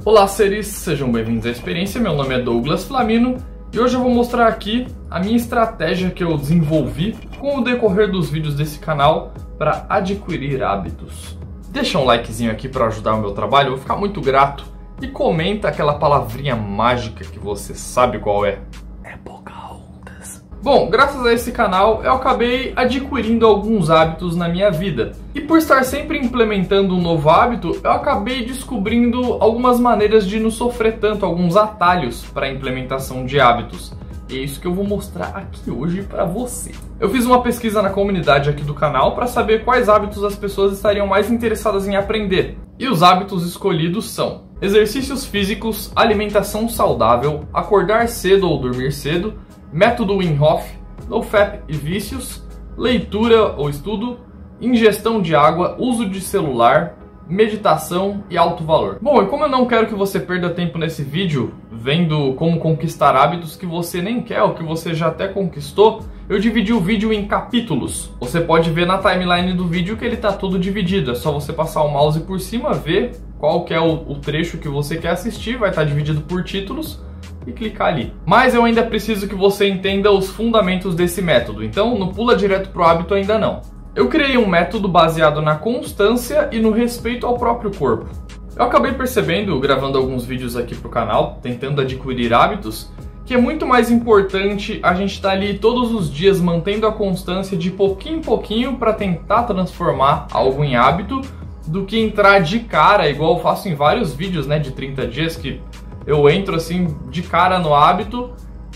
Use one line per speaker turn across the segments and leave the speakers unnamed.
Olá seres, sejam bem-vindos à experiência, meu nome é Douglas Flamino e hoje eu vou mostrar aqui a minha estratégia que eu desenvolvi com o decorrer dos vídeos desse canal para adquirir hábitos. Deixa um likezinho aqui para ajudar o meu trabalho, eu vou ficar muito grato, e comenta aquela palavrinha mágica que você sabe qual é. É Pocahontas. Bom, graças a esse canal eu acabei adquirindo alguns hábitos na minha vida. E por estar sempre implementando um novo hábito, eu acabei descobrindo algumas maneiras de não sofrer tanto, alguns atalhos para a implementação de hábitos. E é isso que eu vou mostrar aqui hoje para você. Eu fiz uma pesquisa na comunidade aqui do canal para saber quais hábitos as pessoas estariam mais interessadas em aprender. E os hábitos escolhidos são exercícios físicos, alimentação saudável, acordar cedo ou dormir cedo, método Wim Hof, NoFap e vícios, leitura ou estudo, ingestão de água, uso de celular, meditação e alto valor. Bom, e como eu não quero que você perda tempo nesse vídeo vendo como conquistar hábitos que você nem quer ou que você já até conquistou, eu dividi o vídeo em capítulos. Você pode ver na timeline do vídeo que ele está todo dividido, é só você passar o mouse por cima, ver qual que é o trecho que você quer assistir, vai estar dividido por títulos e clicar ali. Mas eu ainda preciso que você entenda os fundamentos desse método, então não pula direto pro hábito ainda não. Eu criei um método baseado na constância e no respeito ao próprio corpo. Eu acabei percebendo, gravando alguns vídeos aqui pro canal, tentando adquirir hábitos, que é muito mais importante a gente estar ali todos os dias mantendo a constância de pouquinho em pouquinho para tentar transformar algo em hábito, do que entrar de cara, igual eu faço em vários vídeos, né, de 30 dias, que eu entro assim de cara no hábito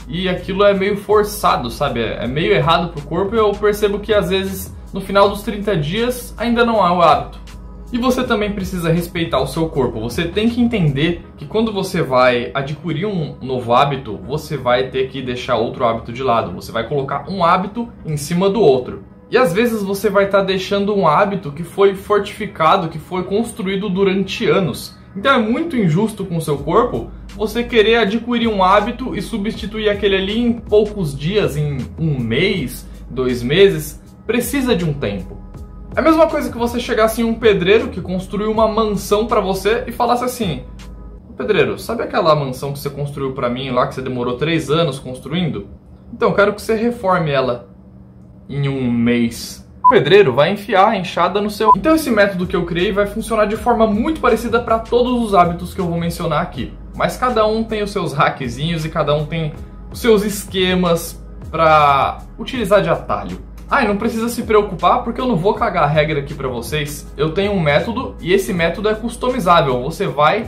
e aquilo é meio forçado, sabe? É meio errado pro corpo e eu percebo que às vezes no final dos 30 dias ainda não há o hábito. E você também precisa respeitar o seu corpo. Você tem que entender que quando você vai adquirir um novo hábito, você vai ter que deixar outro hábito de lado. Você vai colocar um hábito em cima do outro. E às vezes você vai estar deixando um hábito que foi fortificado, que foi construído durante anos. Então é muito injusto com o seu corpo você querer adquirir um hábito e substituir aquele ali em poucos dias, em um mês, 2 meses. Precisa de um tempo. É a mesma coisa que você chegasse em um pedreiro que construiu uma mansão para você e falasse assim: pedreiro, sabe aquela mansão que você construiu para mim lá, que você demorou 3 anos construindo? Então, eu quero que você reforme ela em um mês. O pedreiro vai enfiar a enxada no seu... Então esse método que eu criei vai funcionar de forma muito parecida para todos os hábitos que eu vou mencionar aqui. Mas cada um tem os seus hackzinhos e cada um tem os seus esquemas para utilizar de atalho. Ah, e não precisa se preocupar porque eu não vou cagar a regra aqui para vocês. Eu tenho um método e esse método é customizável. Você vai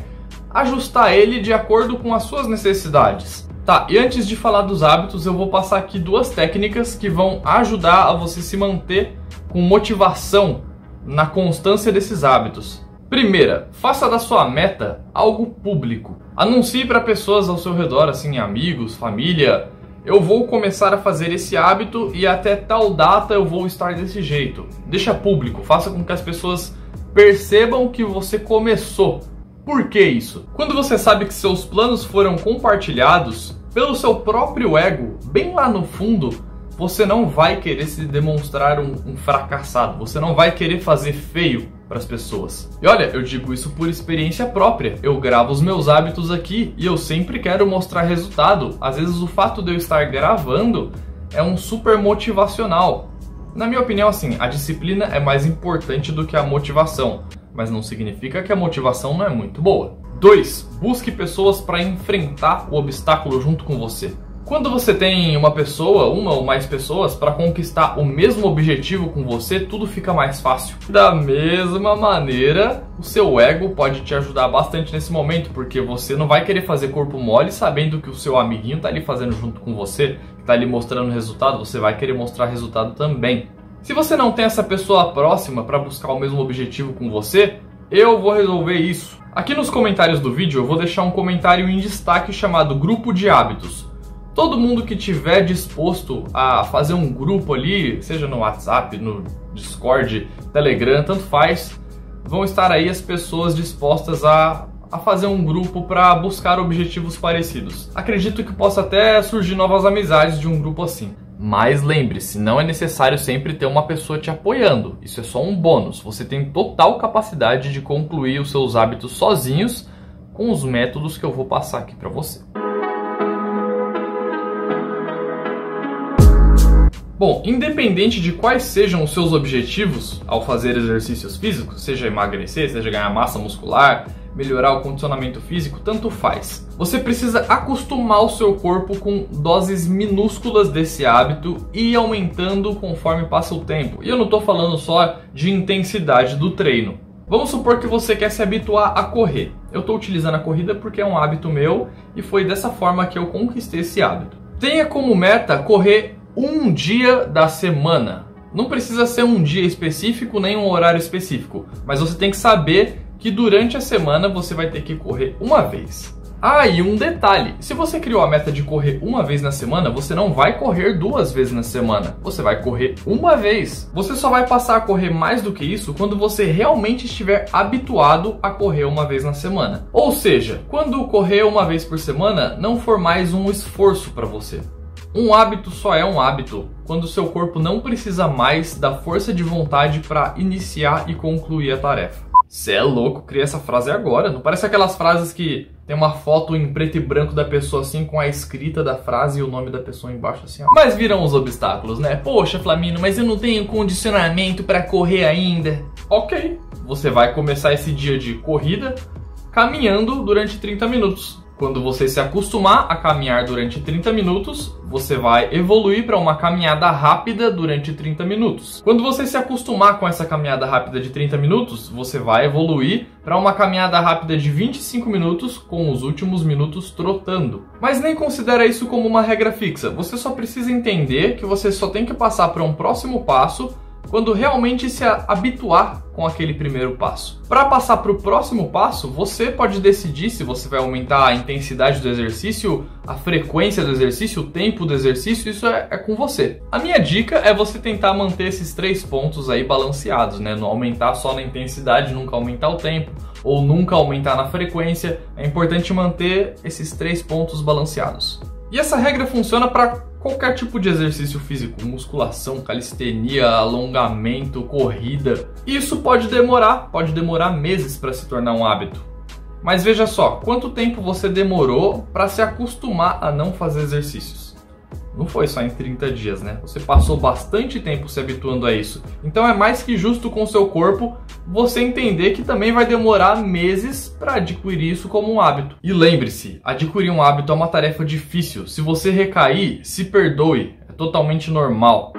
ajustar ele de acordo com as suas necessidades. Tá, e antes de falar dos hábitos, eu vou passar aqui 2 técnicas que vão ajudar a você se manter com motivação na constância desses hábitos. Primeira, faça da sua meta algo público. Anuncie para pessoas ao seu redor, assim, amigos, família: eu vou começar a fazer esse hábito e até tal data eu vou estar desse jeito. Deixa público, faça com que as pessoas percebam que você começou. Por que isso? Quando você sabe que seus planos foram compartilhados pelo seu próprio ego, bem lá no fundo, você não vai querer se demonstrar um fracassado, você não vai querer fazer feio para as pessoas. E olha, eu digo isso por experiência própria. Eu gravo os meus hábitos aqui e eu sempre quero mostrar resultado. Às vezes o fato de eu estar gravando é um super motivacional. Na minha opinião, assim, a disciplina é mais importante do que a motivação, mas não significa que a motivação não é muito boa. 2. Busque pessoas para enfrentar o obstáculo junto com você. Quando você tem uma pessoa, uma ou mais pessoas, para conquistar o mesmo objetivo com você, tudo fica mais fácil. Da mesma maneira, o seu ego pode te ajudar bastante nesse momento, porque você não vai querer fazer corpo mole sabendo que o seu amiguinho está ali fazendo junto com você, que está ali mostrando resultado, você vai querer mostrar resultado também. Se você não tem essa pessoa próxima para buscar o mesmo objetivo com você, eu vou resolver isso. Aqui nos comentários do vídeo eu vou deixar um comentário em destaque chamado Grupo de Hábitos. Todo mundo que tiver disposto a fazer um grupo ali, seja no WhatsApp, no Discord, Telegram, tanto faz, vão estar aí as pessoas dispostas a fazer um grupo para buscar objetivos parecidos. Acredito que possa até surgir novas amizades de um grupo assim. Mas lembre-se, não é necessário sempre ter uma pessoa te apoiando. Isso é só um bônus. Você tem total capacidade de concluir os seus hábitos sozinhos com os métodos que eu vou passar aqui para você. Bom, independente de quais sejam os seus objetivos ao fazer exercícios físicos, seja emagrecer, seja ganhar massa muscular, melhorar o condicionamento físico, tanto faz. Você precisa acostumar o seu corpo com doses minúsculas desse hábito e ir aumentando conforme passa o tempo. E eu não estou falando só de intensidade do treino. Vamos supor que você quer se habituar a correr. Eu estou utilizando a corrida porque é um hábito meu e foi dessa forma que eu conquistei esse hábito. Tenha como meta correr um dia da semana. Não precisa ser um dia específico nem um horário específico, mas você tem que saber que durante a semana você vai ter que correr uma vez. Ah, e um detalhe, se você criou a meta de correr uma vez na semana, você não vai correr 2 vezes na semana, você vai correr uma vez. Você só vai passar a correr mais do que isso quando você realmente estiver habituado a correr uma vez na semana. Ou seja, quando correr uma vez por semana não for mais um esforço para você. Um hábito só é um hábito quando o seu corpo não precisa mais da força de vontade para iniciar e concluir a tarefa. Cê é louco, cria essa frase agora. Não parece aquelas frases que tem uma foto em preto e branco da pessoa assim, com a escrita da frase e o nome da pessoa embaixo assim, ó. Mas viram os obstáculos, né? Poxa, Flamino, mas eu não tenho condicionamento para correr ainda. Ok, você vai começar esse dia de corrida caminhando durante 30 minutos. Quando você se acostumar a caminhar durante 30 minutos, você vai evoluir para uma caminhada rápida durante 30 minutos. Quando você se acostumar com essa caminhada rápida de 30 minutos, você vai evoluir para uma caminhada rápida de 25 minutos, com os últimos minutos trotando. Mas nem considera isso como uma regra fixa. Você só precisa entender que você só tem que passar para um próximo passo quando realmente se habituar com aquele primeiro passo. Para passar para o próximo passo, você pode decidir se você vai aumentar a intensidade do exercício, a frequência do exercício, o tempo do exercício, isso é com você. A minha dica é você tentar manter esses 3 pontos aí balanceados, né? Não aumentar só na intensidade, nunca aumentar o tempo, ou nunca aumentar na frequência. É importante manter esses 3 pontos balanceados. E essa regra funciona para qualquer tipo de exercício físico, musculação, calistenia, alongamento, corrida. Isso pode demorar meses para se tornar um hábito. Mas veja só, quanto tempo você demorou para se acostumar a não fazer exercícios? Não foi só em 30 dias, né? Você passou bastante tempo se habituando a isso. Então é mais que justo com o seu corpo você entender que também vai demorar meses para adquirir isso como um hábito. E lembre-se, adquirir um hábito é uma tarefa difícil. Se você recair, se perdoe. É totalmente normal.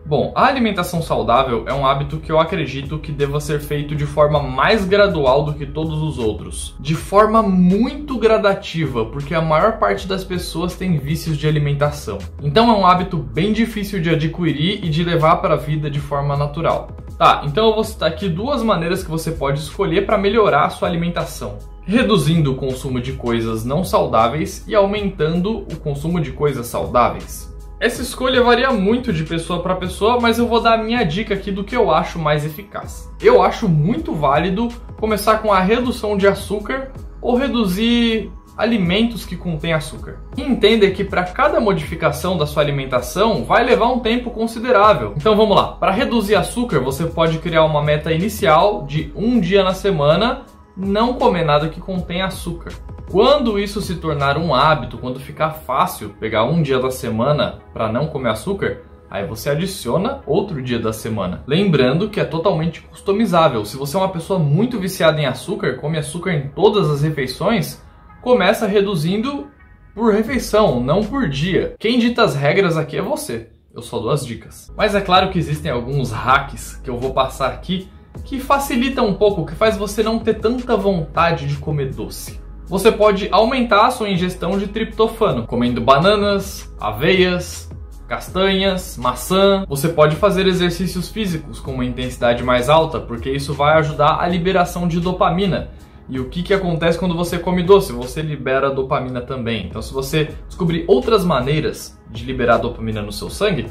Bom, a alimentação saudável é um hábito que eu acredito que deva ser feito de forma mais gradual do que todos os outros. De forma muito gradativa, porque a maior parte das pessoas tem vícios de alimentação. Então é um hábito bem difícil de adquirir e de levar para a vida de forma natural. Tá, então eu vou citar aqui 2 maneiras que você pode escolher para melhorar a sua alimentação. Reduzindo o consumo de coisas não saudáveis e aumentando o consumo de coisas saudáveis. Essa escolha varia muito de pessoa para pessoa, mas eu vou dar a minha dica aqui do que eu acho mais eficaz. Eu acho muito válido começar com a redução de açúcar ou reduzir alimentos que contêm açúcar. E entenda que para cada modificação da sua alimentação vai levar um tempo considerável. Então vamos lá, para reduzir açúcar você pode criar uma meta inicial de um dia na semana não comer nada que contém açúcar. Quando isso se tornar um hábito, quando ficar fácil pegar um dia da semana para não comer açúcar, aí você adiciona outro dia da semana. Lembrando que é totalmente customizável. Se você é uma pessoa muito viciada em açúcar, come açúcar em todas as refeições, começa reduzindo por refeição, não por dia. Quem dita as regras aqui é você. Eu só dou as dicas. Mas é claro que existem alguns hacks que eu vou passar aqui que facilitam um pouco, que faz você não ter tanta vontade de comer doce. Você pode aumentar a sua ingestão de triptofano, comendo bananas, aveias, castanhas, maçã. Você pode fazer exercícios físicos com uma intensidade mais alta, porque isso vai ajudar a liberação de dopamina. E o que acontece quando você come doce? Você libera dopamina também. Então, se você descobrir outras maneiras de liberar dopamina no seu sangue,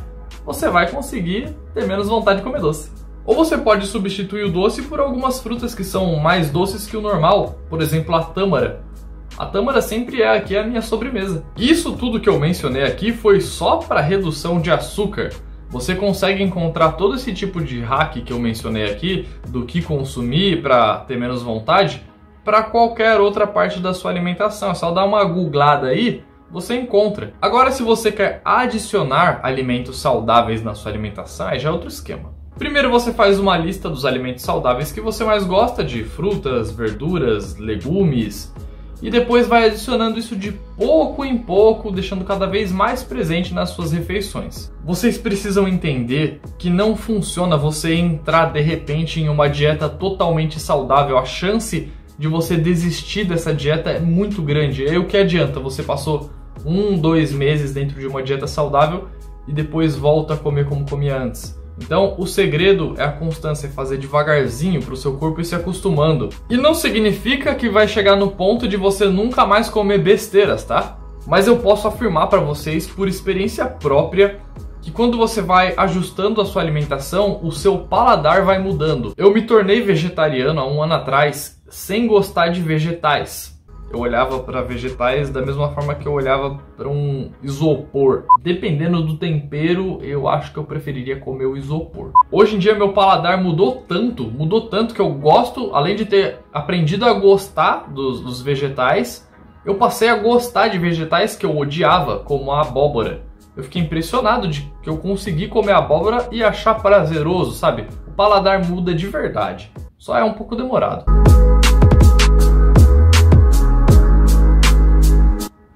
você vai conseguir ter menos vontade de comer doce. Ou você pode substituir o doce por algumas frutas que são mais doces que o normal. Por exemplo, a tâmara. A tâmara sempre é aqui a minha sobremesa. Isso tudo que eu mencionei aqui foi só para redução de açúcar. você consegue encontrar todo esse tipo de hack que eu mencionei aqui, do que consumir para ter menos vontade, para qualquer outra parte da sua alimentação. É só dar uma googlada aí, você encontra. Agora, se você quer adicionar alimentos saudáveis na sua alimentação, aí já é outro esquema. Primeiro você faz uma lista dos alimentos saudáveis que você mais gosta, de frutas, verduras, legumes, e depois vai adicionando isso de pouco em pouco, deixando cada vez mais presente nas suas refeições. Vocês precisam entender que não funciona você entrar de repente em uma dieta totalmente saudável. A chance de você desistir dessa dieta é muito grande. E aí o que adianta? Você passou 1-2 meses dentro de uma dieta saudável e depois volta a comer como comia antes. Então, o segredo é a constância, é fazer devagarzinho para o seu corpo ir se acostumando. E não significa que vai chegar no ponto de você nunca mais comer besteiras, tá? Mas eu posso afirmar para vocês, por experiência própria, que quando você vai ajustando a sua alimentação, o seu paladar vai mudando. Eu me tornei vegetariano há 1 ano atrás, sem gostar de vegetais. Eu olhava para vegetais da mesma forma que eu olhava para um isopor. Dependendo do tempero, eu acho que eu preferiria comer o isopor. Hoje em dia meu paladar mudou tanto que eu gosto, além de ter aprendido a gostar dos vegetais, eu passei a gostar de vegetais que eu odiava, como a abóbora. Eu fiquei impressionado de que eu consegui comer abóbora e achar prazeroso, sabe? O paladar muda de verdade, só é um pouco demorado.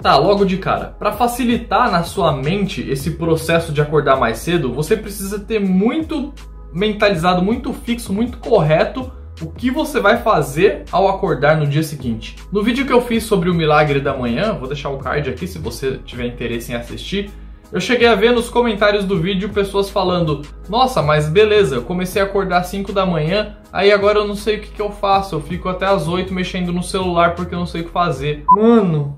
Tá, logo de cara, para facilitar na sua mente esse processo de acordar mais cedo, você precisa ter muito mentalizado, muito fixo, muito correto o que você vai fazer ao acordar no dia seguinte. No vídeo que eu fiz sobre o milagre da manhã, vou deixar o card aqui se você tiver interesse em assistir, eu cheguei a ver nos comentários do vídeo pessoas falando: nossa, mas beleza, eu comecei a acordar às 5 da manhã, aí agora eu não sei o que eu faço, eu fico até às 8 mexendo no celular porque eu não sei o que fazer. Mano,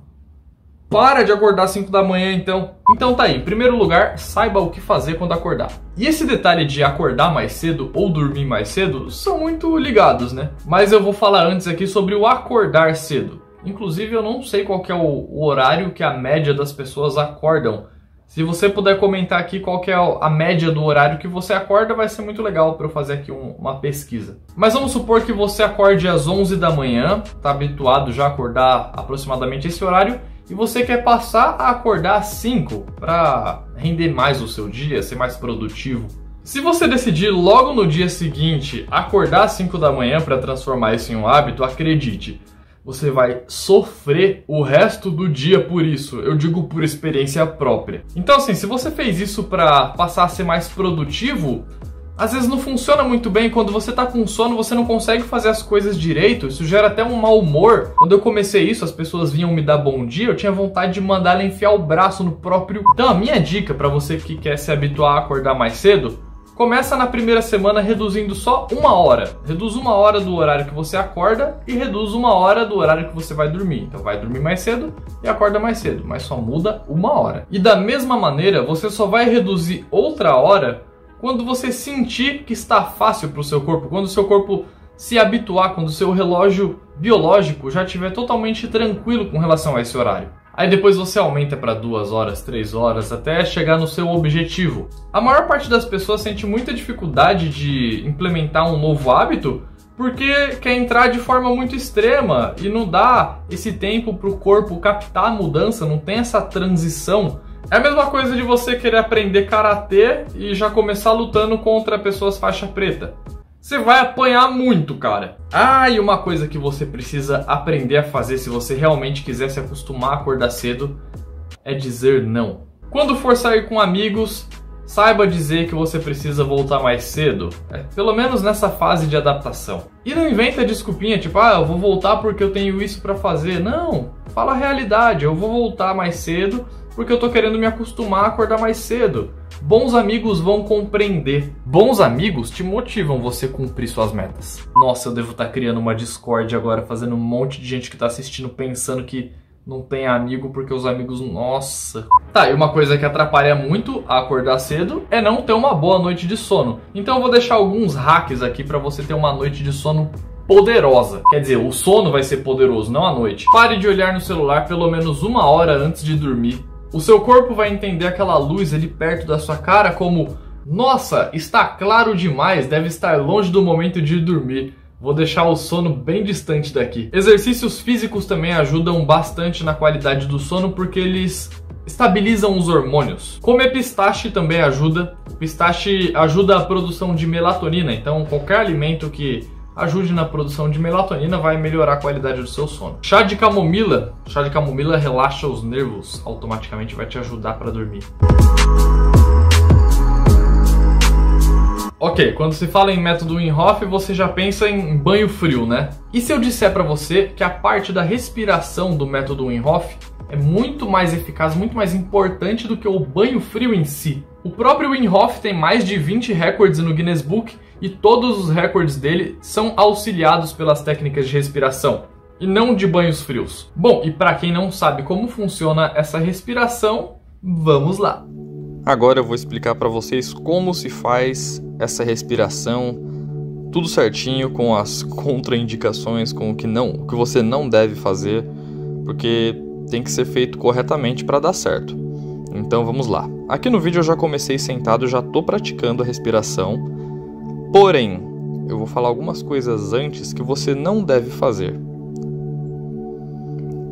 para de acordar às 5 da manhã então. Então tá aí, em primeiro lugar, saiba o que fazer quando acordar. E esse detalhe de acordar mais cedo ou dormir mais cedo são muito ligados, né? Mas eu vou falar antes aqui sobre o acordar cedo. Inclusive eu não sei qual que é o horário que a média das pessoas acordam. Se você puder comentar aqui qual que é a média do horário que você acorda, vai ser muito legal para eu fazer aqui uma pesquisa. Mas vamos supor que você acorde às 11 da manhã, tá habituado já a acordar aproximadamente esse horário, e você quer passar a acordar às 5 para render mais o seu dia, ser mais produtivo. Se você decidir logo no dia seguinte acordar às 5 da manhã para transformar isso em um hábito, acredite, você vai sofrer o resto do dia por isso. Eu digo por experiência própria. Então assim, se você fez isso para passar a ser mais produtivo, às vezes não funciona muito bem. Quando você tá com sono, você não consegue fazer as coisas direito. Isso gera até um mau humor. Quando eu comecei isso, as pessoas vinham me dar bom dia, eu tinha vontade de mandar ela enfiar o braço no próprio... Então a minha dica para você que quer se habituar a acordar mais cedo, começa na primeira semana reduzindo só 1 hora. Reduz 1 hora do horário que você acorda e reduz 1 hora do horário que você vai dormir. Então vai dormir mais cedo e acorda mais cedo, mas só muda 1 hora. E da mesma maneira, você só vai reduzir outra hora quando você sentir que está fácil para o seu corpo, quando o seu corpo se habituar, quando o seu relógio biológico já estiver totalmente tranquilo com relação a esse horário. Aí depois você aumenta para 2 horas, 3 horas, até chegar no seu objetivo. A maior parte das pessoas sente muita dificuldade de implementar um novo hábito porque quer entrar de forma muito extrema e não dá esse tempo para o corpo captar a mudança, não tem essa transição. É a mesma coisa de você querer aprender karatê e já começar lutando contra pessoas faixa preta. Você vai apanhar muito, cara. Ah, e uma coisa que você precisa aprender a fazer se você realmente quiser se acostumar a acordar cedo é dizer não. Quando for sair com amigos, saiba dizer que você precisa voltar mais cedo. Pelo menos nessa fase de adaptação. E não inventa desculpinha, tipo, eu vou voltar porque eu tenho isso pra fazer. Não, fala a realidade, eu vou voltar mais cedo porque eu tô querendo me acostumar a acordar mais cedo. Bons amigos vão compreender. Bons amigos te motivam você a cumprir suas metas. Nossa, eu devo estar criando uma Discord agora, fazendo um monte de gente que tá assistindo pensando que não tem amigo porque os amigos... Nossa. Tá, e uma coisa que atrapalha muito a acordar cedo é não ter uma boa noite de sono. Então eu vou deixar alguns hacks aqui pra você ter uma noite de sono poderosa. Quer dizer, o sono vai ser poderoso, não a noite. Pare de olhar no celular pelo menos 1 hora antes de dormir. O seu corpo vai entender aquela luz ali perto da sua cara como Nossa, está claro demais, deve estar longe do momento de ir dormir. Vou deixar o sono bem distante daqui. Exercícios físicos também ajudam bastante na qualidade do sono porque eles estabilizam os hormônios. Comer pistache também ajuda. O pistache ajuda a produção de melatonina, então qualquer alimento que ajude na produção de melatonina vai melhorar a qualidade do seu sono. Chá de camomila relaxa os nervos, automaticamente vai te ajudar para dormir. Ok, quando se fala em método Wim Hof, você já pensa em banho frio, né? E se eu disser para você que a parte da respiração do método Wim Hof é muito mais eficaz, muito mais importante do que o banho frio em si? O próprio Wim Hof tem mais de 20 recordes no Guinness Book e todos os recordes dele são auxiliados pelas técnicas de respiração e não de banhos frios. Bom, e para quem não sabe como funciona essa respiração, vamos lá!
Agora eu vou explicar para vocês como se faz essa respiração, tudo certinho, com as contraindicações, com o que você não deve fazer, porque tem que ser feito corretamente para dar certo. Então vamos lá. Aqui no vídeo eu já comecei sentado, já estou praticando a respiração, porém eu vou falar algumas coisas antes que você não deve fazer.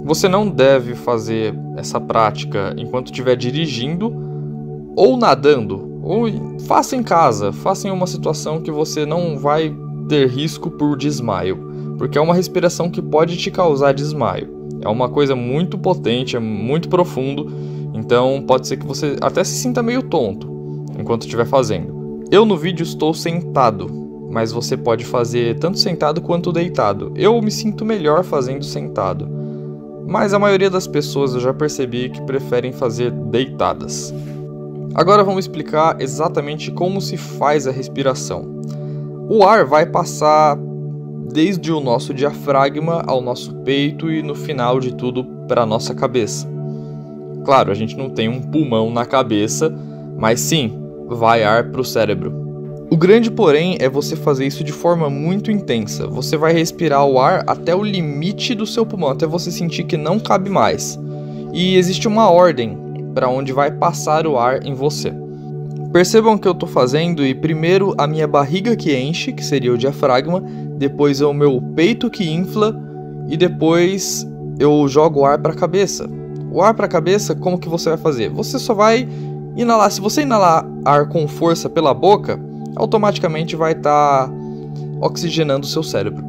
Você não deve fazer essa prática enquanto estiver dirigindo ou nadando, ou faça em casa, faça em uma situação que você não vai ter risco por desmaio, porque é uma respiração que pode te causar desmaio. É uma coisa muito potente, é muito profundo, então pode ser que você até se sinta meio tonto enquanto estiver fazendo. Eu no vídeo estou sentado, mas você pode fazer tanto sentado quanto deitado. Eu me sinto melhor fazendo sentado, mas a maioria das pessoas eu já percebi que preferem fazer deitadas. Agora vamos explicar exatamente como se faz a respiração. O ar vai passar desde o nosso diafragma ao nosso peito e no final de tudo para a nossa cabeça. Claro, a gente não tem um pulmão na cabeça, mas sim, vai ar para o cérebro. O grande porém é você fazer isso de forma muito intensa. Você vai respirar o ar até o limite do seu pulmão, até você sentir que não cabe mais. E existe uma ordem para onde vai passar o ar em você. Percebam o que eu estou fazendo e primeiro a minha barriga que enche, que seria o diafragma, depois é o meu peito que infla e depois eu jogo o ar para a cabeça. O ar para a cabeça, como que você vai fazer? Você só vai inalar. Se você inalar ar com força pela boca, automaticamente vai estar oxigenando o seu cérebro.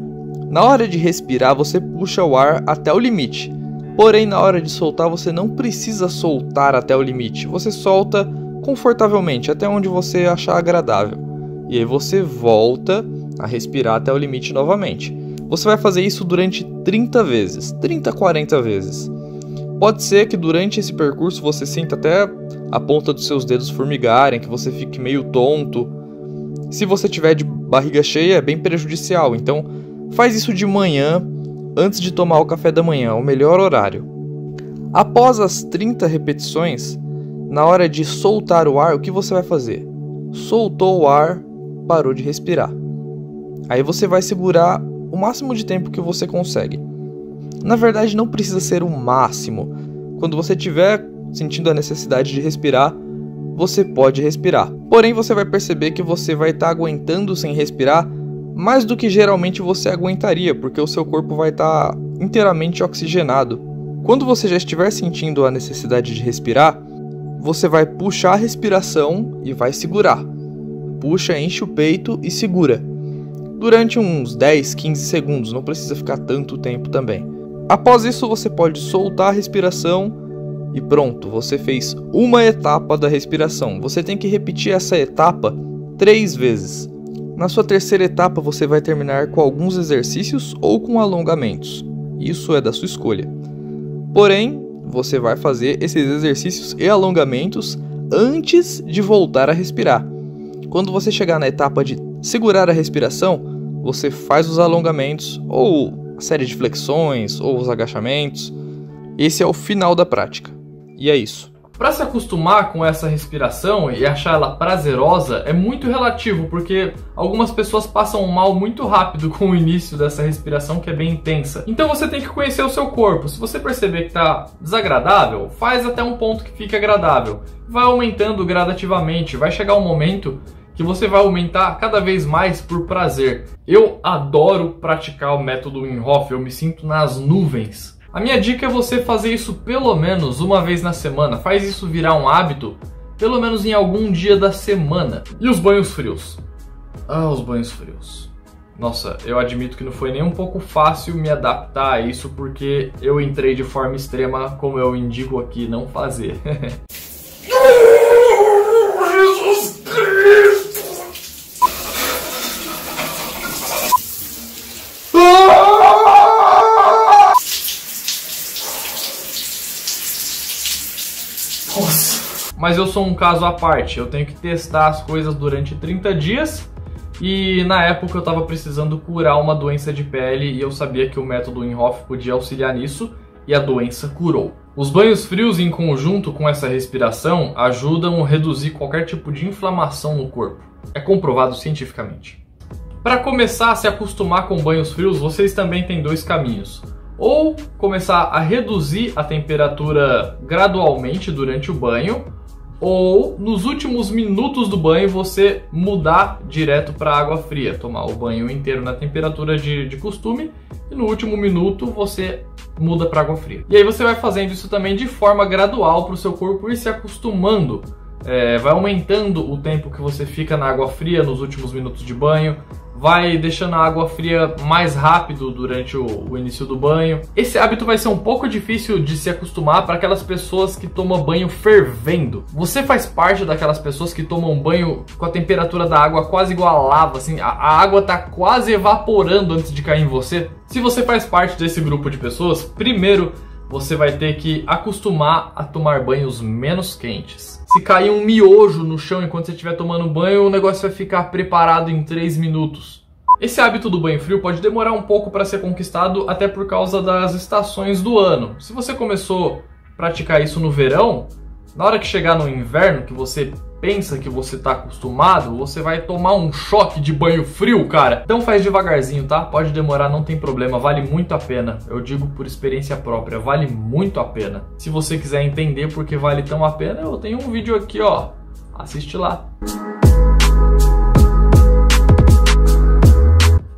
Na hora de respirar, você puxa o ar até o limite. Porém, na hora de soltar, você não precisa soltar até o limite. Você solta confortavelmente, até onde você achar agradável. E aí você volta a respirar até o limite novamente. Você vai fazer isso durante 30 vezes, 30 a 40 vezes. Pode ser que durante esse percurso você sinta até a ponta dos seus dedos formigarem, que você fique meio tonto. Se você tiver de barriga cheia, é bem prejudicial. Então, faz isso de manhã, antes de tomar o café da manhã, é o melhor horário. Após as 30 repetições, na hora de soltar o ar, o que você vai fazer? Soltou o ar, parou de respirar. Aí você vai segurar o máximo de tempo que você consegue. Na verdade, não precisa ser o máximo. Quando você estiver sentindo a necessidade de respirar, você pode respirar. Porém, você vai perceber que você vai estar aguentando sem respirar mais do que geralmente você aguentaria, porque o seu corpo vai estar inteiramente oxigenado. Quando você já estiver sentindo a necessidade de respirar, você vai puxar a respiração e vai segurar. Puxa, enche o peito e segura. Durante uns 10, 15 segundos, não precisa ficar tanto tempo também. Após isso, você pode soltar a respiração e pronto, você fez uma etapa da respiração. Você tem que repetir essa etapa 3 vezes. Na sua terceira etapa, você vai terminar com alguns exercícios ou com alongamentos. Isso é da sua escolha. Porém, você vai fazer esses exercícios e alongamentos antes de voltar a respirar. Quando você chegar na etapa de segurar a respiração, você faz os alongamentos ou a série de flexões ou os agachamentos. Esse é o final da prática. E é isso.
Para se acostumar com essa respiração e achar ela prazerosa é muito relativo, porque algumas pessoas passam mal muito rápido com o início dessa respiração, que é bem intensa. Então você tem que conhecer o seu corpo. Se você perceber que está desagradável, faz até um ponto que fique agradável. Vai aumentando gradativamente, vai chegar um momento que você vai aumentar cada vez mais por prazer. Eu adoro praticar o método Wim Hof, eu me sinto nas nuvens. A minha dica é você fazer isso pelo menos uma vez na semana. Faz isso virar um hábito, pelo menos em algum dia da semana. E os banhos frios? Ah, os banhos frios. Nossa, eu admito que não foi nem um pouco fácil me adaptar a isso, porque eu entrei de forma extrema, como eu indico aqui, não fazer. Jesus Cristo! Mas eu sou um caso à parte, eu tenho que testar as coisas durante 30 dias e na época eu estava precisando curar uma doença de pele e eu sabia que o método Wim Hof podia auxiliar nisso e a doença curou. Os banhos frios em conjunto com essa respiração ajudam a reduzir qualquer tipo de inflamação no corpo. É comprovado cientificamente. Para começar a se acostumar com banhos frios, vocês também têm dois caminhos. Ou começar a reduzir a temperatura gradualmente durante o banho, ou nos últimos minutos do banho você mudar direto para água fria, tomar o banho inteiro na temperatura de costume e no último minuto você muda para água fria. E aí você vai fazendo isso também de forma gradual para o seu corpo ir se acostumando. Vai aumentando o tempo que você fica na água fria nos últimos minutos de banho, vai deixando a água fria mais rápido durante o início do banho. Esse hábito vai ser um pouco difícil de se acostumar para aquelas pessoas que tomam banho fervendo. Você faz parte daquelas pessoas que tomam banho com a temperatura da água quase igual a lava, assim, a água tá quase evaporando antes de cair em você? Se você faz parte desse grupo de pessoas, primeiro você vai ter que acostumar a tomar banhos menos quentes. Se cair um miojo no chão enquanto você estiver tomando banho, o negócio vai ficar preparado em 3 minutos. Esse hábito do banho frio pode demorar um pouco para ser conquistado, até por causa das estações do ano. Se você começou a praticar isso no verão, na hora que chegar no inverno, que você pensa que você está acostumado, você vai tomar um choque de banho frio, cara. Então faz devagarzinho, tá? Pode demorar, não tem problema, vale muito a pena. Eu digo por experiência própria, vale muito a pena. Se você quiser entender por que vale tão a pena, eu tenho um vídeo aqui, ó. Assiste lá.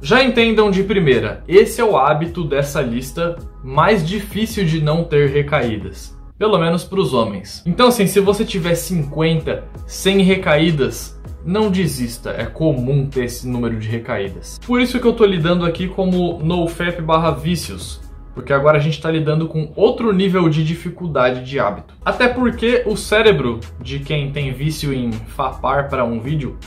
Já entendam de primeira, esse é o hábito dessa lista mais difícil de não ter recaídas. Pelo menos para os homens. Então assim, se você tiver 50, 100 recaídas, não desista, é comum ter esse número de recaídas. Por isso que eu tô lidando aqui como NoFap/vícios, porque agora a gente está lidando com outro nível de dificuldade de hábito. Até porque o cérebro de quem tem vício em fapar para um vídeo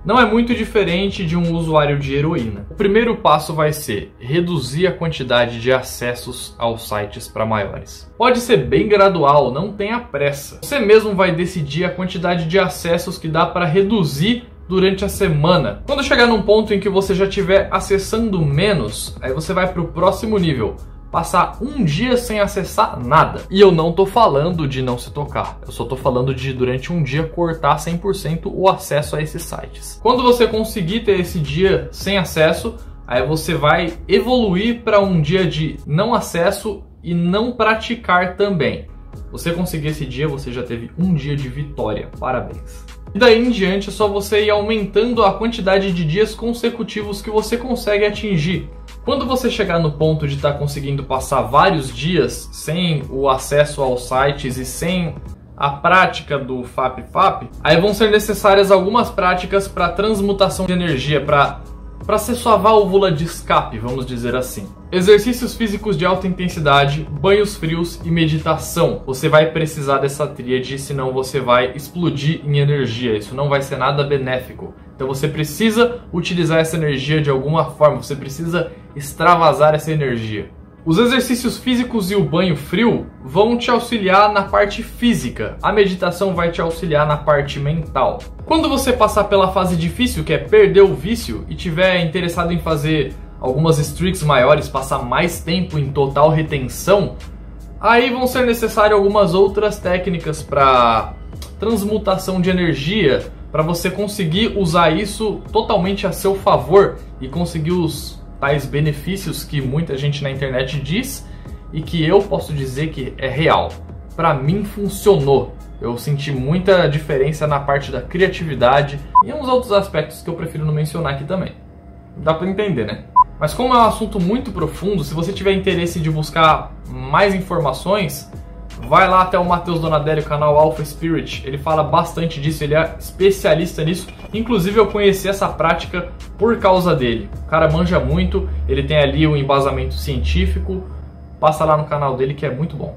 não é muito diferente de um usuário de heroína. O primeiro passo vai ser reduzir a quantidade de acessos aos sites para maiores. Pode ser bem gradual, não tenha pressa. Você mesmo vai decidir a quantidade de acessos que dá para reduzir durante a semana. Quando chegar num ponto em que você já estiver acessando menos, aí você vai para o próximo nível. Passar um dia sem acessar nada. E eu não tô falando de não se tocar. Eu só tô falando de, durante um dia, cortar 100% o acesso a esses sites. Quando você conseguir ter esse dia sem acesso, aí você vai evoluir para um dia de não acesso e não praticar também. Você conseguir esse dia, você já teve um dia de vitória. Parabéns. E daí em diante é só você ir aumentando a quantidade de dias consecutivos que você consegue atingir. Quando você chegar no ponto de estar conseguindo passar vários dias sem o acesso aos sites e sem a prática do FAP-FAP, aí vão ser necessárias algumas práticas para transmutação de energia, para ser sua válvula de escape, vamos dizer assim. Exercícios físicos de alta intensidade, banhos frios e meditação. Você vai precisar dessa tríade, senão você vai explodir em energia. Isso não vai ser nada benéfico. Então você precisa utilizar essa energia de alguma forma, você precisa extravasar essa energia. Os exercícios físicos e o banho frio vão te auxiliar na parte física. A meditação vai te auxiliar na parte mental. Quando você passar pela fase difícil, que é perder o vício, e tiver interessado em fazer algumas streaks maiores, passar mais tempo em total retenção, Aí vão ser necessárias algumas outras técnicas para transmutação de energia, para você conseguir usar isso totalmente a seu favor e conseguir os tais benefícios que muita gente na internet diz e que eu posso dizer que é real. Para mim funcionou. Eu senti muita diferença na parte da criatividade e uns outros aspectos que eu prefiro não mencionar aqui também. Dá para entender, né? Mas como é um assunto muito profundo, se você tiver interesse de buscar mais informações, vai lá até o Matheus Donadelli, o canal Alpha Spirit. Ele fala bastante disso, ele é especialista nisso. Inclusive eu conheci essa prática por causa dele. O cara manja muito, ele tem ali o embasamento científico. Passa lá no canal dele que é muito bom.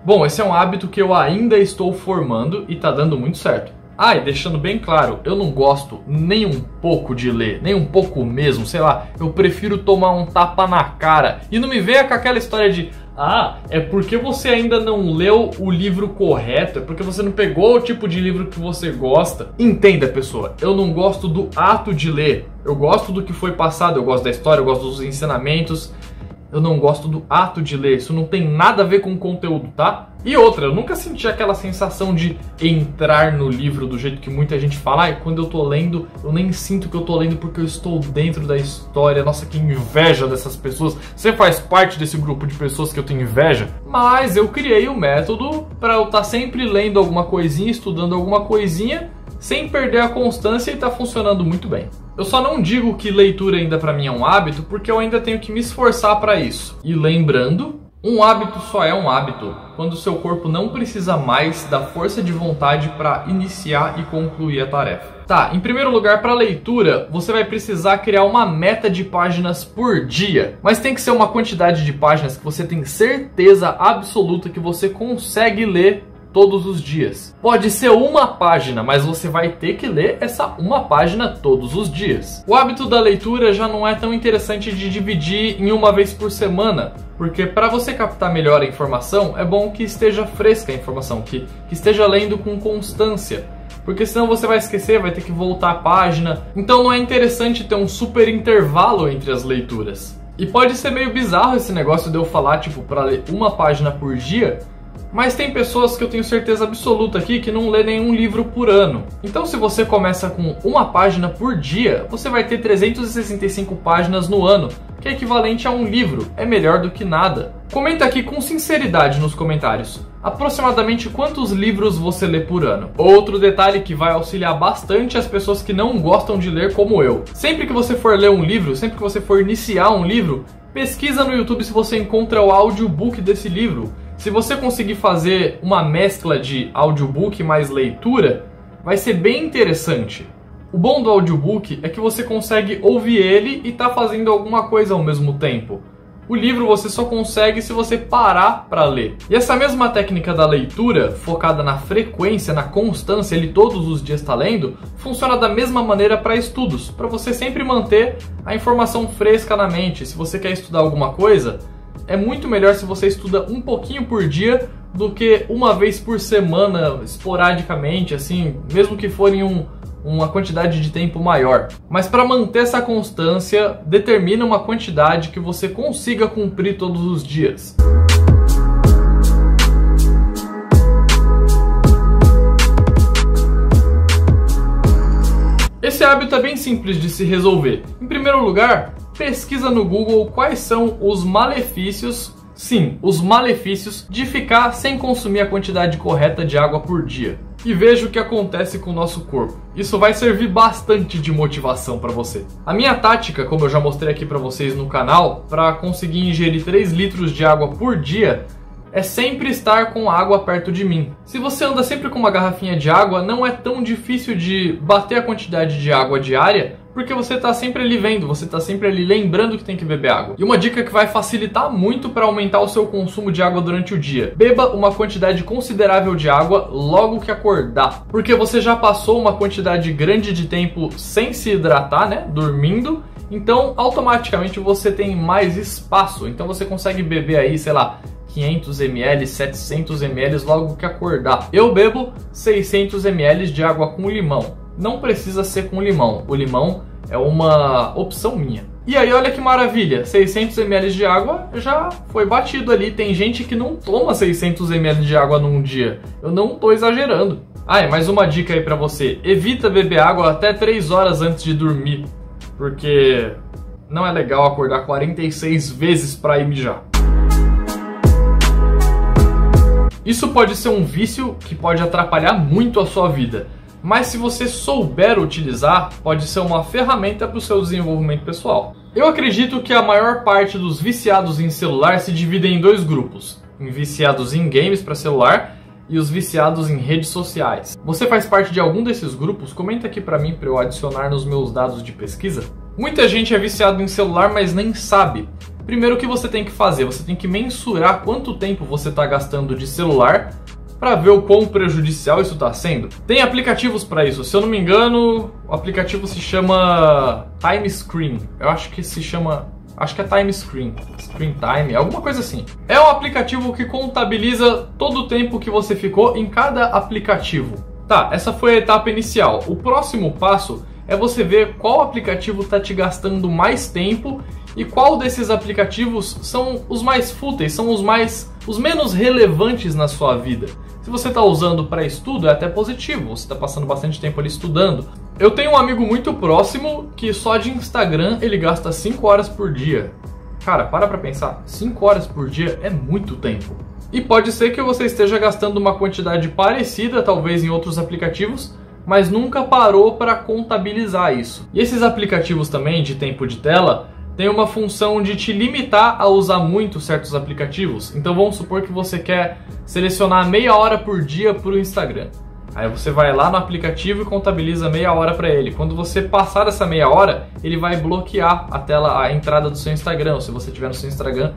Bom, esse é um hábito que eu ainda estou formando e tá dando muito certo. Ah, e deixando bem claro, eu não gosto nem um pouco de ler, nem um pouco mesmo, sei lá, eu prefiro tomar um tapa na cara. E não me venha com aquela história de, ah, é porque você ainda não leu o livro correto, é porque você não pegou o tipo de livro que você gosta. Entenda, pessoa, eu não gosto do ato de ler, eu gosto do que foi passado, eu gosto da história, eu gosto dos ensinamentos. Eu não gosto do ato de ler, isso não tem nada a ver com o conteúdo, tá? E outra, eu nunca senti aquela sensação de entrar no livro do jeito que muita gente fala. Ai, quando eu tô lendo, eu nem sinto que eu tô lendo porque eu estou dentro da história. Nossa, que inveja dessas pessoas. Você faz parte desse grupo de pessoas que eu tenho inveja? Mas eu criei um método para eu estar sempre lendo alguma coisinha, estudando alguma coisinha, sem perder a constância e tá funcionando muito bem. Eu só não digo que leitura ainda pra mim é um hábito, porque eu ainda tenho que me esforçar para isso. E lembrando, um hábito só é um hábito quando o seu corpo não precisa mais da força de vontade para iniciar e concluir a tarefa. Tá, em primeiro lugar, para leitura, você vai precisar criar uma meta de páginas por dia. Mas tem que ser uma quantidade de páginas que você tem certeza absoluta que você consegue ler todos os dias. Pode ser uma página, mas você vai ter que ler essa uma página todos os dias. O hábito da leitura já não é tão interessante de dividir em uma vez por semana, porque para você captar melhor a informação, é bom que esteja fresca a informação, que esteja lendo com constância, porque senão você vai esquecer, vai ter que voltar a página. Então não é interessante ter um super intervalo entre as leituras. E pode ser meio bizarro esse negócio de eu falar, tipo, para ler uma página por dia, mas tem pessoas que eu tenho certeza absoluta aqui que não lê nenhum livro por ano. Então se você começa com uma página por dia, você vai ter 365 páginas no ano, que é equivalente a um livro. É melhor do que nada. Comenta aqui com sinceridade nos comentários. Aproximadamente quantos livros você lê por ano? Outro detalhe que vai auxiliar bastante as pessoas que não gostam de ler como eu. Sempre que você for ler um livro, sempre que você for iniciar um livro, pesquisa no YouTube se você encontra o audiobook desse livro. Se você conseguir fazer uma mescla de audiobook mais leitura, vai ser bem interessante. O bom do audiobook é que você consegue ouvir ele e tá fazendo alguma coisa ao mesmo tempo. O livro você só consegue se você parar para ler. E essa mesma técnica da leitura, focada na frequência, na constância, ele todos os dias está lendo, funciona da mesma maneira para estudos, para você sempre manter a informação fresca na mente. Se você quer estudar alguma coisa, é muito melhor se você estuda um pouquinho por dia do que uma vez por semana, esporadicamente, assim, mesmo que for em uma quantidade de tempo maior. Mas para manter essa constância, determina uma quantidade que você consiga cumprir todos os dias. Esse hábito é bem simples de se resolver. Em primeiro lugar, pesquisa no Google quais são os malefícios, sim, os malefícios de ficar sem consumir a quantidade correta de água por dia. E veja o que acontece com o nosso corpo. Isso vai servir bastante de motivação para você. A minha tática, como eu já mostrei aqui para vocês no canal, para conseguir ingerir 3 litros de água por dia, é sempre estar com água perto de mim. Se você anda sempre com uma garrafinha de água, não é tão difícil de bater a quantidade de água diária, porque você está sempre ali vendo, você está sempre ali lembrando que tem que beber água. E uma dica que vai facilitar muito para aumentar o seu consumo de água durante o dia: beba uma quantidade considerável de água logo que acordar, porque você já passou uma quantidade grande de tempo sem se hidratar, né, dormindo. Então automaticamente você tem mais espaço, então você consegue beber aí, sei lá, 500 ml, 700 ml logo que acordar. Eu bebo 600 ml de água com limão. Não precisa ser com limão. O limão é uma opção minha. E aí olha que maravilha, 600 ml de água já foi batido ali. Tem gente que não toma 600 ml de água num dia. Eu não tô exagerando. Ah, e mais uma dica aí pra você. Evita beber água até 3 horas antes de dormir, porque não é legal acordar 46 vezes pra ir mijar. Isso pode ser um vício que pode atrapalhar muito a sua vida, mas se você souber utilizar, pode ser uma ferramenta para o seu desenvolvimento pessoal. Eu acredito que a maior parte dos viciados em celular se dividem em 2 grupos, em viciados em games para celular e os viciados em redes sociais. Você faz parte de algum desses grupos? Comenta aqui para mim para eu adicionar nos meus dados de pesquisa. Muita gente é viciado em celular, mas nem sabe. Primeiro, o que você tem que fazer? Você tem que mensurar quanto tempo você está gastando de celular para ver o quão prejudicial isso está sendo. Tem aplicativos para isso. Se eu não me engano, o aplicativo se chama Time Screen. Eu acho que se chama... Acho que é Time Screen. Screen Time, alguma coisa assim. É um aplicativo que contabiliza todo o tempo que você ficou em cada aplicativo. Tá, essa foi a etapa inicial. O próximo passo é você ver qual aplicativo está te gastando mais tempo e qual desses aplicativos são os mais fúteis, são os menos relevantes na sua vida. Se você está usando para estudo, é até positivo, você está passando bastante tempo ali estudando. Eu tenho um amigo muito próximo que só de Instagram ele gasta 5 horas por dia. Cara, para pensar, 5 horas por dia é muito tempo. E pode ser que você esteja gastando uma quantidade parecida, talvez em outros aplicativos, mas nunca parou para contabilizar isso. E esses aplicativos também de tempo de tela tem uma função de te limitar a usar muito certos aplicativos. Então vamos supor que você quer selecionar meia hora por dia para o Instagram. Aí você vai lá no aplicativo e contabiliza meia hora para ele. Quando você passar essa meia hora, ele vai bloquear a tela, a entrada do seu Instagram. Ou se você tiver no seu Instagram,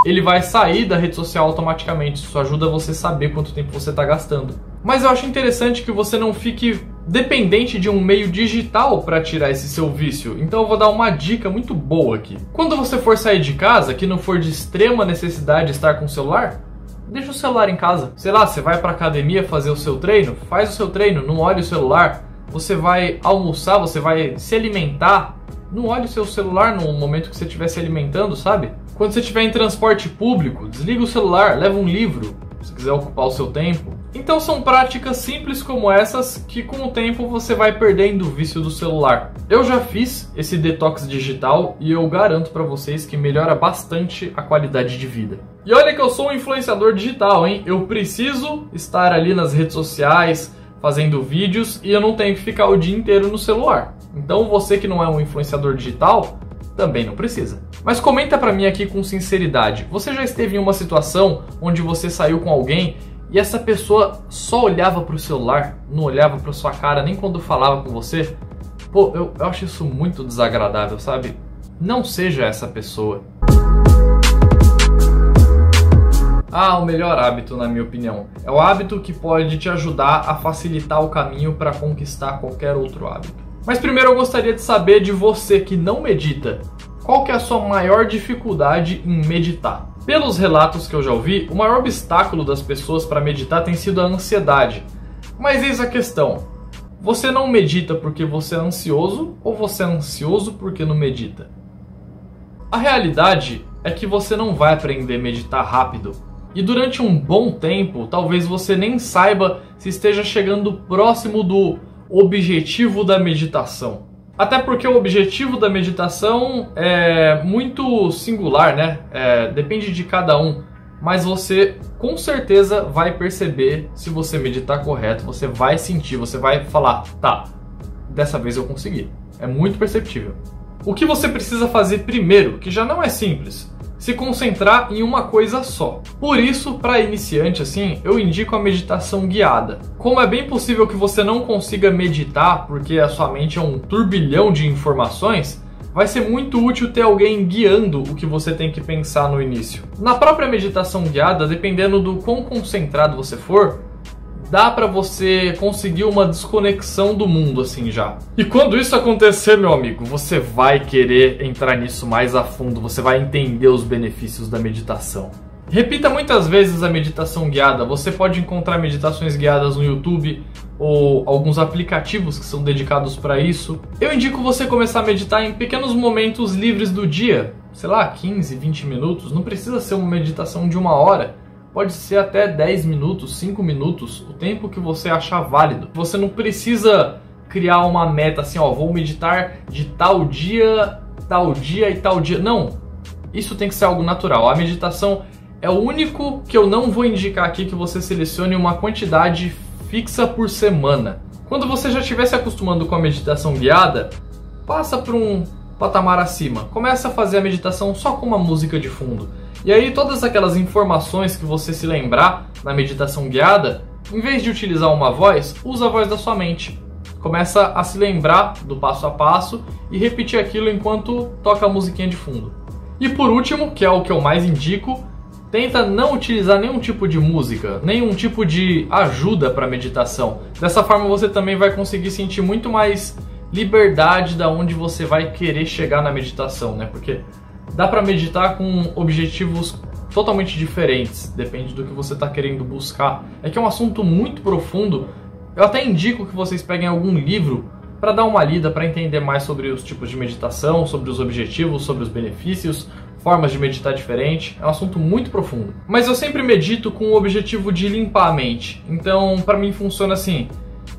ele vai sair da rede social automaticamente. Isso ajuda você a saber quanto tempo você está gastando. Mas eu acho interessante que você não fique dependente de um meio digital para tirar esse seu vício. Então eu vou dar uma dica muito boa aqui. Quando você for sair de casa, que não for de extrema necessidade estar com o celular, deixa o celular em casa. Sei lá, você vai para academia fazer o seu treino, faz o seu treino, não olhe o celular. Você vai almoçar, você vai se alimentar, não olhe o seu celular no momento que você estiver se alimentando, sabe? Quando você estiver em transporte público, desliga o celular, leva um livro, se quiser ocupar o seu tempo. Então são práticas simples como essas que com o tempo você vai perdendo o vício do celular. Eu já fiz esse detox digital e eu garanto para vocês que melhora bastante a qualidade de vida. E olha que eu sou um influenciador digital, hein? Eu preciso estar ali nas redes sociais fazendo vídeos e eu não tenho que ficar o dia inteiro no celular. Então você que não é um influenciador digital, também não precisa. Mas comenta pra mim aqui com sinceridade, você já esteve em uma situação onde você saiu com alguém e essa pessoa só olhava pro celular, não olhava pra sua cara nem quando falava com você? Pô, eu acho isso muito desagradável, sabe? Não seja essa pessoa. Ah, o melhor hábito, na minha opinião, é o hábito que pode te ajudar a facilitar o caminho para conquistar qualquer outro hábito. Mas primeiro eu gostaria de saber de você que não medita, qual que é a sua maior dificuldade em meditar? Pelos relatos que eu já ouvi, o maior obstáculo das pessoas para meditar tem sido a ansiedade. Mas eis a questão, você não medita porque você é ansioso ou você é ansioso porque não medita? A realidade é que você não vai aprender a meditar rápido. E durante um bom tempo, talvez você nem saiba se esteja chegando próximo do objetivo da meditação. Até porque o objetivo da meditação é muito singular, né? Depende de cada um. Mas você com certeza vai perceber se você meditar correto, você vai sentir, você vai falar, tá, dessa vez eu consegui. É muito perceptível. O que você precisa fazer primeiro, que já não é simples, se concentrar em uma coisa só. Por isso, para iniciante assim, eu indico a meditação guiada. Como é bem possível que você não consiga meditar porque a sua mente é um turbilhão de informações, vai ser muito útil ter alguém guiando o que você tem que pensar no início. Na própria meditação guiada, dependendo do quão concentrado você for, dá pra você conseguir uma desconexão do mundo assim já. E quando isso acontecer, meu amigo, você vai querer entrar nisso mais a fundo, você vai entender os benefícios da meditação. Repita muitas vezes a meditação guiada, você pode encontrar meditações guiadas no YouTube, ou alguns aplicativos que são dedicados para isso. Eu indico você começar a meditar em pequenos momentos livres do dia, sei lá, 15, 20 minutos. Não precisa ser uma meditação de 1 hora, pode ser até 10 minutos, 5 minutos, o tempo que você achar válido. Você não precisa criar uma meta assim, ó, vou meditar de tal dia e tal dia. Não, isso tem que ser algo natural. A meditação é o único que eu não vou indicar aqui que você selecione uma quantidade fixa por semana. Quando você já estiver se acostumando com a meditação guiada, passa para um patamar acima. Começa a fazer a meditação só com uma música de fundo. E aí todas aquelas informações que você se lembrar na meditação guiada, em vez de utilizar uma voz, usa a voz da sua mente. Começa a se lembrar do passo a passo e repetir aquilo enquanto toca a musiquinha de fundo. E por último, que é o que eu mais indico, tenta não utilizar nenhum tipo de música, nenhum tipo de ajuda para meditação. Dessa forma você também vai conseguir sentir muito mais liberdade da onde você vai querer chegar na meditação, né? Porque dá para meditar com objetivos totalmente diferentes, depende do que você está querendo buscar. É que é um assunto muito profundo. Eu até indico que vocês peguem algum livro para dar uma lida, para entender mais sobre os tipos de meditação, sobre os objetivos, sobre os benefícios, formas de meditar diferente. É um assunto muito profundo. Mas eu sempre medito com o objetivo de limpar a mente. Então, para mim funciona assim: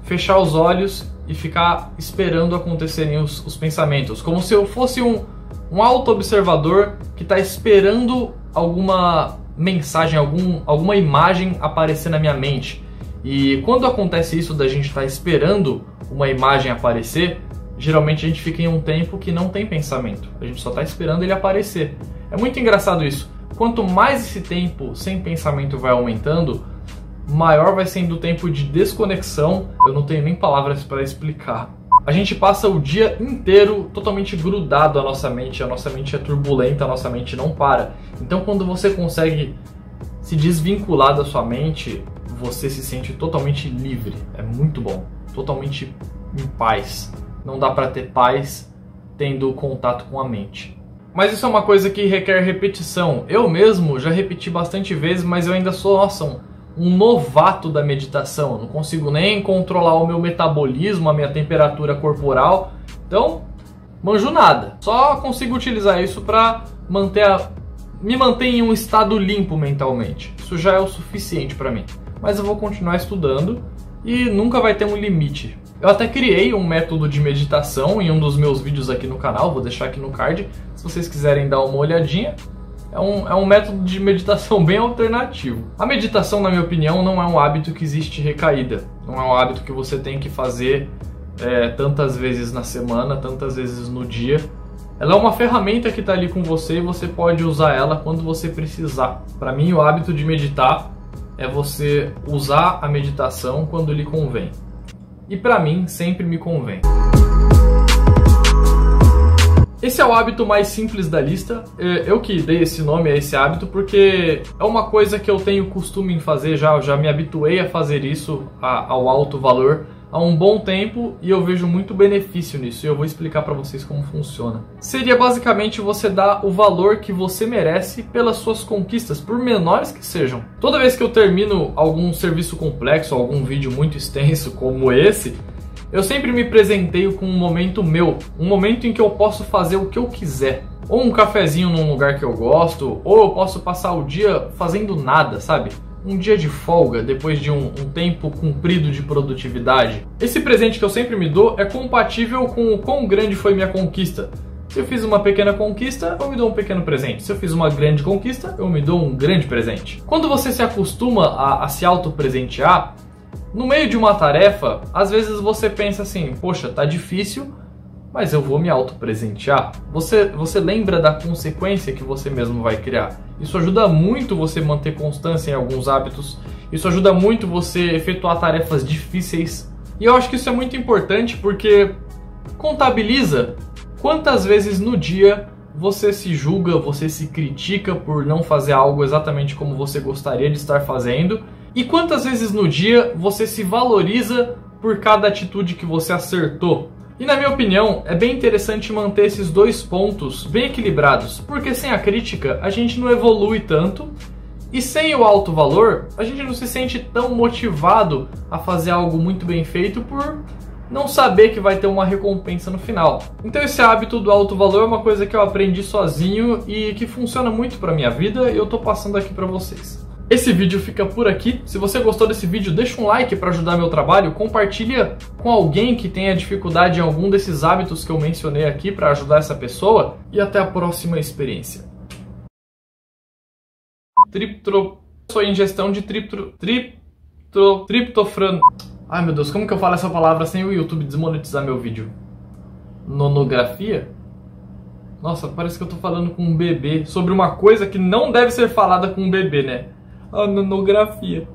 fechar os olhos e ficar esperando acontecerem os pensamentos, como se eu fosse um auto-observador que está esperando alguma mensagem, alguma imagem aparecer na minha mente. E quando acontece isso da gente estar esperando uma imagem aparecer, geralmente a gente fica em um tempo que não tem pensamento. A gente só está esperando ele aparecer. É muito engraçado isso. Quanto mais esse tempo sem pensamento vai aumentando, maior vai sendo o tempo de desconexão. Eu não tenho nem palavras para explicar. A gente passa o dia inteiro totalmente grudado à nossa mente. A nossa mente é turbulenta, a nossa mente não para. Então quando você consegue se desvincular da sua mente, você se sente totalmente livre. É muito bom. Totalmente em paz. Não dá para ter paz tendo contato com a mente. Mas isso é uma coisa que requer repetição. Eu mesmo já repeti bastante vezes, mas eu ainda sou, nossa, um novato da meditação. Eu não consigo nem controlar o meu metabolismo, a minha temperatura corporal. Então, manjo nada. Só consigo utilizar isso para me manter em um estado limpo mentalmente. Isso já é o suficiente para mim. Mas eu vou continuar estudando e nunca vai ter um limite. Eu até criei um método de meditação em um dos meus vídeos aqui no canal, vou deixar aqui no card, se vocês quiserem dar uma olhadinha. É um método de meditação bem alternativo. A meditação, na minha opinião, não é um hábito que existe recaída. Não é um hábito que você tem que fazer tantas vezes na semana, tantas vezes no dia. Ela é uma ferramenta que está ali com você e você pode usar ela quando você precisar. Para mim, o hábito de meditar é você usar a meditação quando lhe convém. E para mim, sempre me convém. Esse é o hábito mais simples da lista. Eu que dei esse nome a esse hábito porque é uma coisa que eu tenho costume em fazer eu já me habituei a fazer isso ao alto valor há um bom tempo e eu vejo muito benefício nisso e eu vou explicar para vocês como funciona. Seria basicamente você dar o valor que você merece pelas suas conquistas, por menores que sejam. Toda vez que eu termino algum serviço complexo, algum vídeo muito extenso como esse, eu sempre me presenteio com um momento meu, um momento em que eu posso fazer o que eu quiser. Ou um cafezinho num lugar que eu gosto, ou eu posso passar o dia fazendo nada, sabe? Um dia de folga, depois de um tempo comprido de produtividade. Esse presente que eu sempre me dou é compatível com o quão grande foi minha conquista. Se eu fiz uma pequena conquista, eu me dou um pequeno presente. Se eu fiz uma grande conquista, eu me dou um grande presente. Quando você se acostuma a se auto-presentear, no meio de uma tarefa, às vezes você pensa assim, poxa, tá difícil, mas eu vou me auto-presentear. Você lembra da consequência que você mesmo vai criar. Isso ajuda muito você manter constância em alguns hábitos. Isso ajuda muito você efetuar tarefas difíceis. E eu acho que isso é muito importante porque contabiliza quantas vezes no dia você se julga, você se critica por não fazer algo exatamente como você gostaria de estar fazendo. E quantas vezes no dia você se valoriza por cada atitude que você acertou. E na minha opinião, é bem interessante manter esses dois pontos bem equilibrados, porque sem a crítica a gente não evolui tanto E sem o alto valor, a gente não se sente tão motivado a fazer algo muito bem feito por não saber que vai ter uma recompensa no final. Então esse hábito do alto valor é uma coisa que eu aprendi sozinho e que funciona muito para minha vida e eu tô passando aqui para vocês. Esse vídeo fica por aqui. Se você gostou desse vídeo, deixa um like para ajudar meu trabalho, compartilha com alguém que tenha dificuldade em algum desses hábitos que eu mencionei aqui para ajudar essa pessoa e até a próxima experiência. Sua ingestão de triptofano. Ai meu Deus, como que eu falo essa palavra sem o YouTube desmonetizar meu vídeo? Nonografia? Nossa, parece que eu tô falando com um bebê sobre uma coisa que não deve ser falada com um bebê, né? A nonografia.